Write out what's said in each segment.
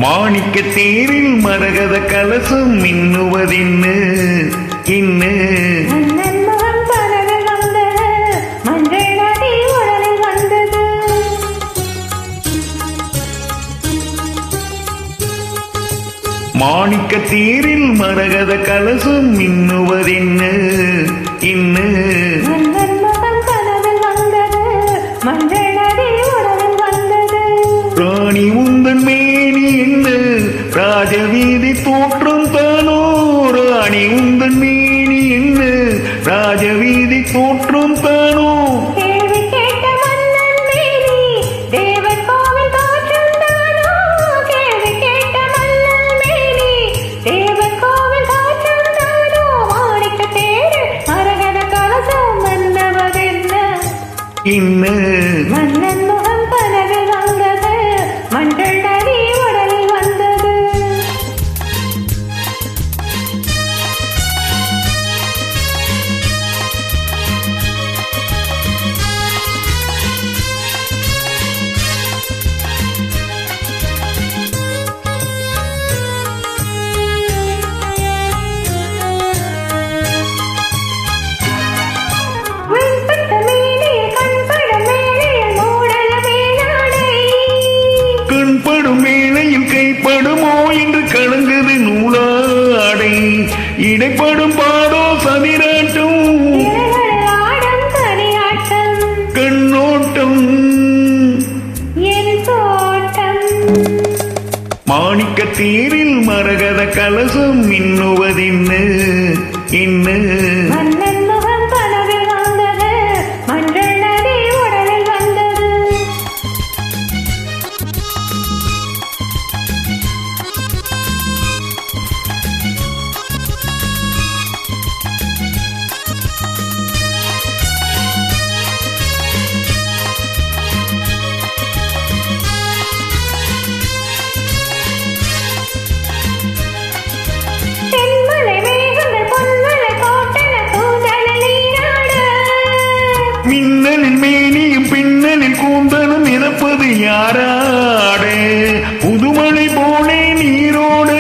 மாணிக்க தேரில் மரகத கலசம் மின்னுவதின்னு இன்னு மாணிக்க தேரில் மரகத கலசம் மின்னுவதின்னு இன்னு ராணி உந்தன் மேனி என்ன ராஜவீதி தோற்றம் தானோ ராணி உந்தன் மேனி என்ன ராஜவீதி தோற்றம் தானோ இன்னு மன்னன் முகம் கனவில் வந்தது மஞ்சள் நதி உடலில் வந்தது கண்படும் வேளையில் கைப்படுமோ என்று கலங்குது நூலாடை இடைப்படும் பாடோ சதிராட்டம் கண்ணோட்டம் மாணிக்க தேரில் மரகத கலசம் மின்னுவதின்னு இன்னு மின்னலில் மேனியும் பின்னலில் கூந்தலும் இறப்பது யாராடு புதுமழை போலே நீரோடு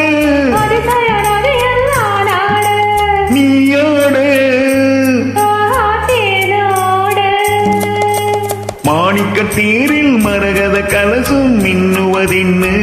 நீயாடு மாணிக்க தேரில் மரகத கலசம் மின்னுவதின்னு